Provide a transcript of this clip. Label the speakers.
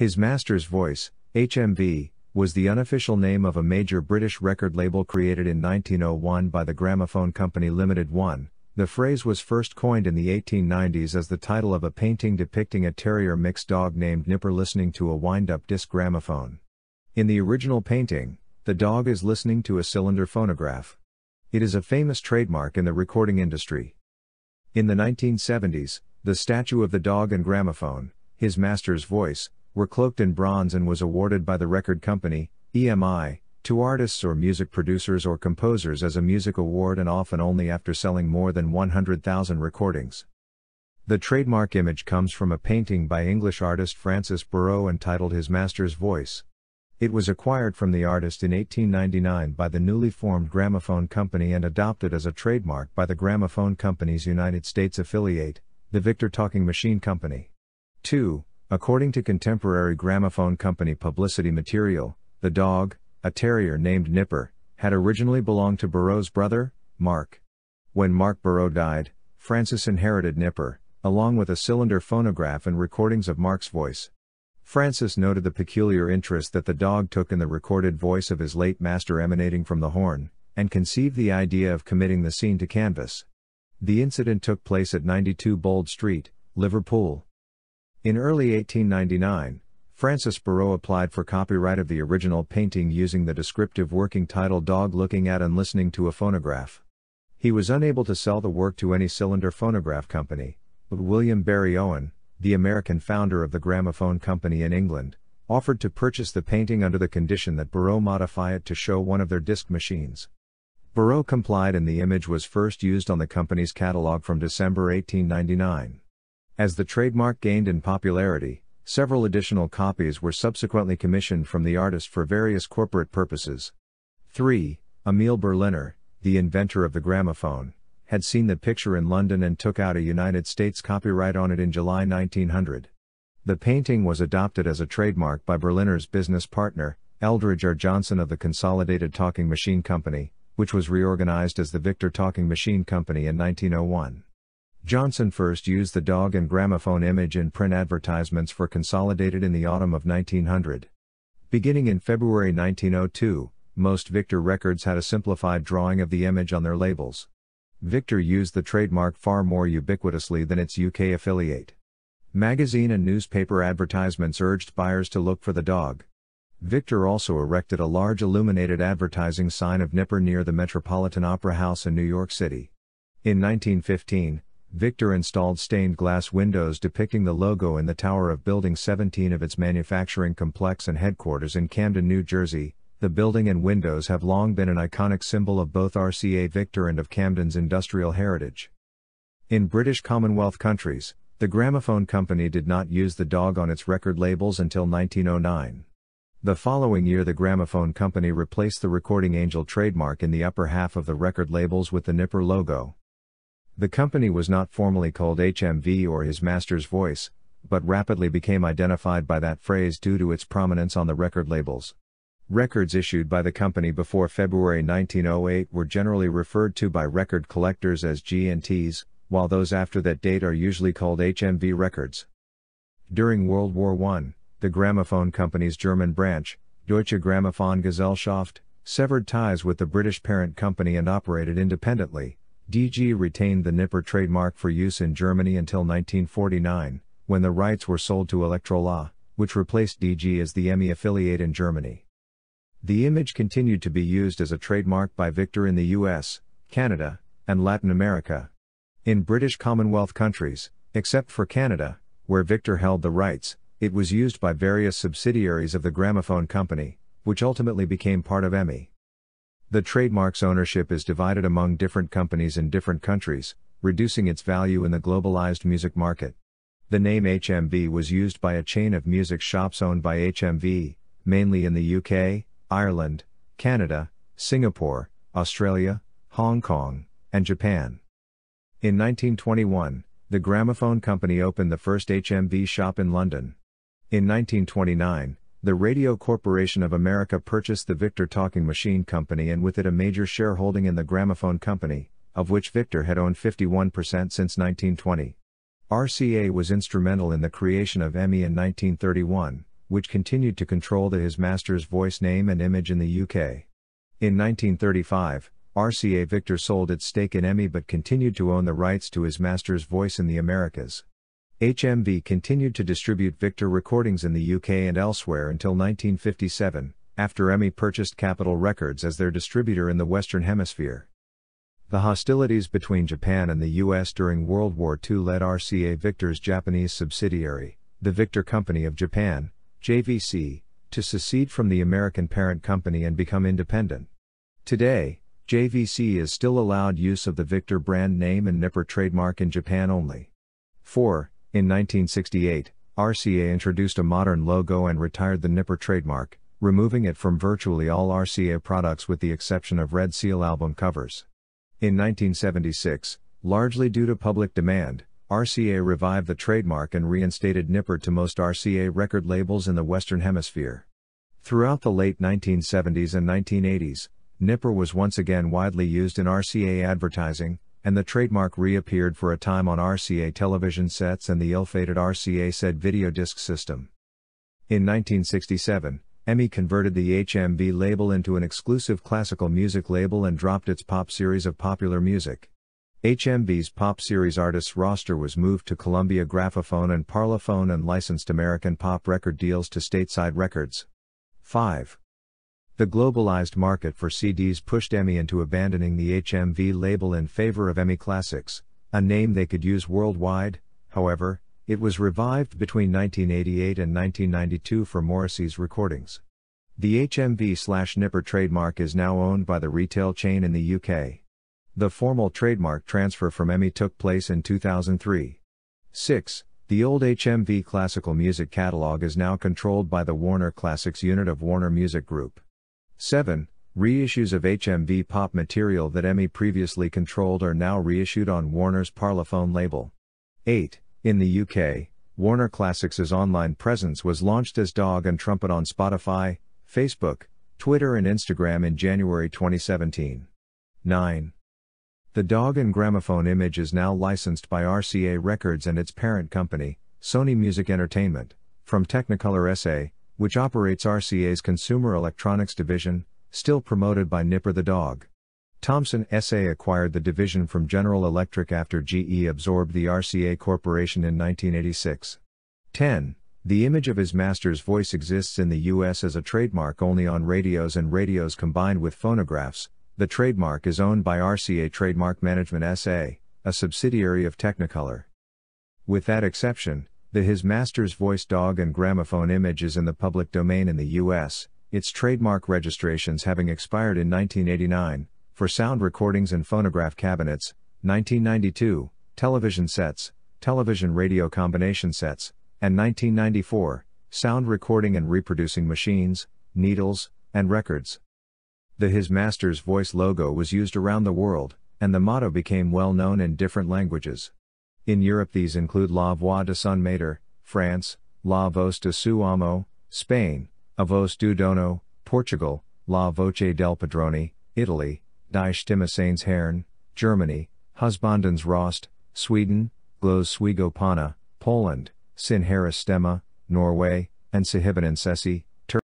Speaker 1: His Master's Voice, HMV, was the unofficial name of a major British record label created in 1901 by the Gramophone Company Limited 1. The phrase was first coined in the 1890s as the title of a painting depicting a terrier-mix dog named Nipper listening to a wind-up disc gramophone. In the original painting, the dog is listening to a cylinder phonograph. It is a famous trademark in the recording industry. In the 1970s, the statue of the dog and gramophone, His Master's Voice, were cloaked in bronze and was awarded by the record company, EMI, to artists or music producers or composers as a music award and often only after selling more than 100,000 recordings. The trademark image comes from a painting by English artist Francis Burrough entitled His Master's Voice. It was acquired from the artist in 1899 by the newly formed Gramophone Company and adopted as a trademark by the Gramophone Company's United States affiliate, the Victor Talking Machine Company. 2. According to contemporary Gramophone Company publicity material, the dog, a terrier named Nipper, had originally belonged to Burrough's brother, Mark. When Mark Burrough died, Francis inherited Nipper, along with a cylinder phonograph and recordings of Mark's voice. Francis noted the peculiar interest that the dog took in the recorded voice of his late master emanating from the horn, and conceived the idea of committing the scene to canvas. The incident took place at 92 Bold Street, Liverpool. In early 1899, Francis Burrough applied for copyright of the original painting using the descriptive working title Dog Looking at and Listening to a Phonograph. He was unable to sell the work to any cylinder phonograph company, but William Barry Owen, the American founder of the Gramophone Company in England, offered to purchase the painting under the condition that Burrough modify it to show one of their disc machines. Burrough complied and the image was first used on the company's catalog from December 1899. As the trademark gained in popularity, several additional copies were subsequently commissioned from the artist for various corporate purposes. 3. Emil Berliner, the inventor of the gramophone, had seen the picture in London and took out a United States copyright on it in July 1900. The painting was adopted as a trademark by Berliner's business partner, Eldridge R. Johnson of the Consolidated Talking Machine Company, which was reorganized as the Victor Talking Machine Company in 1901. Johnson first used the dog and gramophone image in print advertisements for Consolidated in the autumn of 1900. Beginning in February 1902, most Victor records had a simplified drawing of the image on their labels. Victor used the trademark far more ubiquitously than its UK affiliate. Magazine and newspaper advertisements urged buyers to look for the dog. Victor also erected a large illuminated advertising sign of Nipper near the Metropolitan Opera House in New York City. In 1915, Victor installed stained glass windows depicting the logo in the tower of Building 17 of its manufacturing complex and headquarters in Camden, New Jersey. The building and windows have long been an iconic symbol of both RCA Victor and of Camden's industrial heritage. In British Commonwealth countries, the Gramophone Company did not use the dog on its record labels until 1909. The following year the Gramophone Company replaced the Recording Angel trademark in the upper half of the record labels with the Nipper logo. The company was not formally called HMV or His Master's Voice, but rapidly became identified by that phrase due to its prominence on the record labels. Records issued by the company before February 1908 were generally referred to by record collectors as G&Ts, while those after that date are usually called HMV records. During World War I, the Gramophone Company's German branch, Deutsche Grammophongesellschaft, severed ties with the British parent company and operated independently. DG retained the Nipper trademark for use in Germany until 1949, when the rights were sold to Electrola, which replaced DG as the EMI affiliate in Germany. The image continued to be used as a trademark by Victor in the US, Canada, and Latin America. In British Commonwealth countries, except for Canada, where Victor held the rights, it was used by various subsidiaries of the Gramophone Company, which ultimately became part of EMI. The trademark's ownership is divided among different companies in different countries, reducing its value in the globalized music market. The name HMV was used by a chain of music shops owned by HMV, mainly in the UK, Ireland, Canada, Singapore, Australia, Hong Kong, and Japan. In 1921, the Gramophone Company opened the first HMV shop in London. In 1929, the Radio Corporation of America purchased the Victor Talking Machine Company and with it a major shareholding in the Gramophone Company, of which Victor had owned 51% since 1920. RCA was instrumental in the creation of EMI in 1931, which continued to control his master's voice name and image in the UK. In 1935, RCA Victor sold its stake in EMI but continued to own the rights to his master's voice in the Americas. HMV continued to distribute Victor recordings in the UK and elsewhere until 1957, after EMI purchased Capitol Records as their distributor in the Western Hemisphere. The hostilities between Japan and the US during World War II led RCA Victor's Japanese subsidiary, the Victor Company of Japan, JVC, to secede from the American parent company and become independent. Today, JVC is still allowed use of the Victor brand name and Nipper trademark in Japan only. 4. In 1968, RCA introduced a modern logo and retired the Nipper trademark, removing it from virtually all RCA products with the exception of Red Seal album covers. In 1976, largely due to public demand, RCA revived the trademark and reinstated Nipper to most RCA record labels in the Western Hemisphere. Throughout the late 1970s and 1980s, Nipper was once again widely used in RCA advertising, and the trademark reappeared for a time on RCA television sets and the ill-fated RCA SED video disc system. In 1967, EMI converted the HMV label into an exclusive classical music label and dropped its pop series of popular music. HMV's pop series artists roster was moved to Columbia Graphophone and Parlophone and licensed American pop record deals to Stateside Records. 5. The globalized market for CDs pushed EMI into abandoning the HMV label in favor of EMI Classics, a name they could use worldwide. However, it was revived between 1988 and 1992 for Morrissey's recordings. The HMV/Nipper trademark is now owned by the retail chain in the UK. The formal trademark transfer from EMI took place in 2003. 6. The old HMV classical music catalog is now controlled by the Warner Classics unit of Warner Music Group. 7. Reissues of HMV pop material that EMI previously controlled are now reissued on Warner's Parlophone label. 8. In the UK, Warner Classics' online presence was launched as Dog and Trumpet on Spotify, Facebook, Twitter and Instagram in January 2017. 9. The Dog and Gramophone image is now licensed by RCA Records and its parent company, Sony Music Entertainment, from Technicolor SA, which operates RCA's consumer electronics division, still promoted by Nipper the Dog. Thomson SA acquired the division from General Electric after GE absorbed the RCA Corporation in 1986. 10. The image of his master's voice exists in the US as a trademark only on radios and radios combined with phonographs. The trademark is owned by RCA Trademark Management SA, a subsidiary of Technicolor. With that exception, the His Master's Voice Dog and Gramophone image is in the public domain in the US, its trademark registrations having expired in 1989, for sound recordings and phonograph cabinets, 1992, television sets, television radio combination sets, and 1994, sound recording and reproducing machines, needles, and records. The His Master's Voice logo was used around the world, and the motto became well known in different languages. In Europe these include La Voix de son Maître, France, La Voce de su Amo, Spain, A Voce du Dono, Portugal, La Voce del Padrone, Italy, Die Stimme seines Herrn, Germany, Husbandens Rost, Sweden, Glos Swigo Pana, Poland, Sin Harris Stemma, Norway, and Sahibinen Sessi,